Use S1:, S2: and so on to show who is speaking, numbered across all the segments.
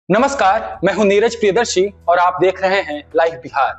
S1: नमस्कार, मैं हूं नीरज प्रियदर्शी और आप देख रहे हैं लाइव बिहार।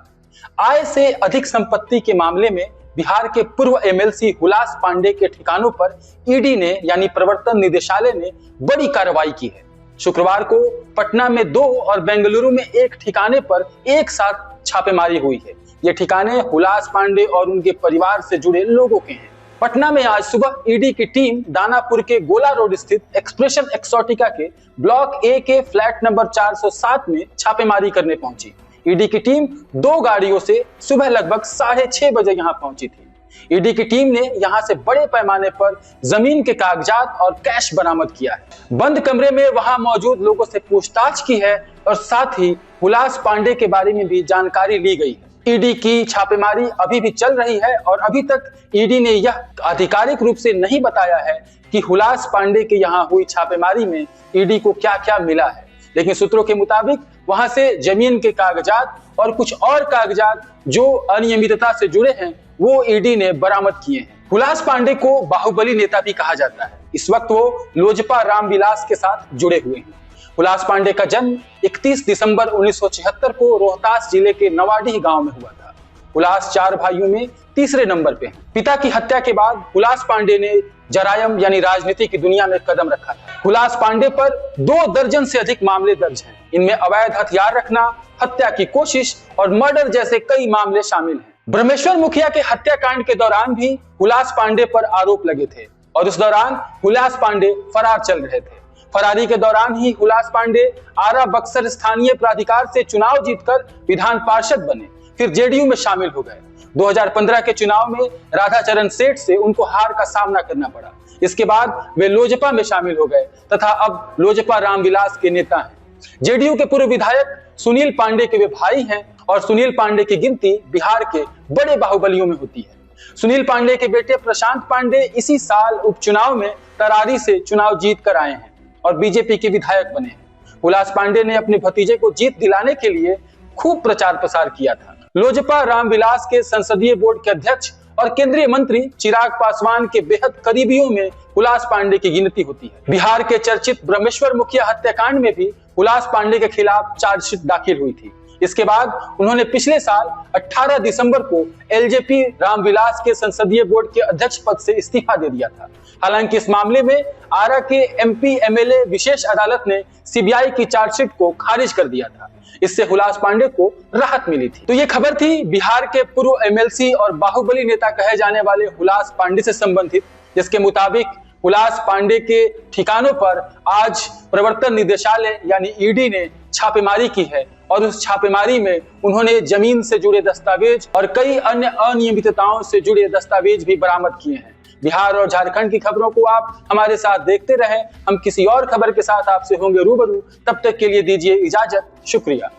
S1: आय से अधिक संपत्ति के मामले में बिहार के पूर्व एमएलसी हुलास पांडे के ठिकानों पर ईडी ने यानी प्रवर्तन निदेशालय ने बड़ी कार्रवाई की है। शुक्रवार को पटना में 2 और बेंगलुरु में 1 ठिकाने पर एक साथ छापेमारी हुई है। ये ठिकाने हुलास पांडे और उनके परिवार से जुड़े लोगों के हैं। पटना में आज सुबह ईडी की टीम दानापुर के गोला रोड स्थित एक्सप्रेशन एक्सोटिका के ब्लॉक ए के फ्लैट नंबर 407 में छापेमारी करने पहुंची। ईडी की टीम 2 गाड़ियों से सुबह लगभग 6:30 बजे यहां पहुंची थी। ईडी की टीम ने यहां से बड़े पैमाने पर जमीन के कागजात और कैश बरामद किया है। बंद कमरे में वहां मौजूद लोगों से पूछताछ की है और साथ ही हुलास पांडे के बारे में भी जानकारी ली गई है। ईडी की छापेमारी अभी भी चल रही है और अभी तक ईडी ने यह आधिकारिक रूप से नहीं बताया है कि हुलास पांडे के यहाँ हुई छापेमारी में ईडी को क्या-क्या मिला है, लेकिन सूत्रों के मुताबिक वहां से जमीन के कागजात और कुछ और कागजात जो अनियमितता से जुड़े हैं वो ईडी ने बरामद किए हैं। हुलास पांडे को बाहुबली नेता भी कहा जाता है। इस वक्त वो लोजपा रामविलास के साथ जुड़े हुए हैं। हुलास पांडे का जन्म 31 दिसंबर 1976 को रोहतास जिले के नवाडीह गांव में हुआ था। हुलास 4 भाइयों में तीसरे नंबर पे हैं। पिता की हत्या के बाद हुलास पांडे ने जरायम यानी राजनीति की दुनिया में कदम रखा था। हुलास पांडे पर 2 दर्जन से अधिक मामले दर्ज हैं। इनमें अवैध हथियार रखना, हत्या की कोशिश और मर्डर जैसे कई मामले शामिल हैं। ब्रह्मेश्वर मुखिया के हत्याकांड के दौरान भी हुलास पांडे पर आरोप लगे थे और उस दौरान हुलास पांडे फरार चल रहे थे। फरारी के दौरान ही हुलास पांडे आरा बक्सर स्थानीय प्राधिकार से चुनाव जीतकर विधान पार्षद बने, फिर जेडीयू में शामिल हो गए। 2015 के चुनाव में राधाचरण सेठ से उनको हार का सामना करना पड़ा। इसके बाद वे लोजपा में शामिल हो गए तथा अब लोजपा रामविलास के नेता हैं। जेडीयू के पूर्व विधायक सुनील पांडे के वे भाई हैं और सुनील पांडे की गिनती बिहार के बड़े बाहुबलियों में होती है। सुनील पांडे के बेटे प्रशांत पांडे इसी साल उपचुनाव में तरारी से चुनाव जीत कर आए हैं और बीजेपी के विधायक बने हैं। हुलास पांडे ने अपने भतीजे को जीत दिलाने के लिए खूब प्रचार प्रसार किया था। लोजपा रामविलास के संसदीय बोर्ड के अध्यक्ष और केंद्रीय मंत्री चिराग पासवान के बेहद करीबियों में हुलास पांडे की गिनती होती है। बिहार के चर्चित ब्रह्मेश्वर मुखिया हत्याकांड में भी हुलास पांडे के खिलाफ चार्जशीट दाखिल हुई थी। इसके बाद उन्होंने पिछले साल 18 दिसंबर को एलजेपी रामविलास के संसदीय बोर्ड के अध्यक्ष पद से इस्तीफा दे दिया था। हालांकि इस मामले में आरा के एमपी एमएलए विशेष अदालत ने सीबीआई की चार्जशीट को खारिज कर दिया था। इससे हुलास पांडे को राहत मिली थी। तो ये खबर थी बिहार के पूर्व एमएलसी और बाहुबली नेता कहे जाने वाले हुलास पांडे से संबंधित, जिसके मुताबिक हुलास पांडे के ठिकानों पर आज प्रवर्तन निदेशालय यानी ईडी ने छापेमारी की है और उस छापेमारी में उन्होंने जमीन से जुड़े दस्तावेज और कई अन्य अनियमितताओं से जुड़े दस्तावेज भी बरामद किए हैं। बिहार और झारखंड की खबरों को आप हमारे साथ देखते रहें। हम किसी और खबर के साथ आपसे होंगे रूबरू। तब तक के लिए दीजिए इजाजत। शुक्रिया।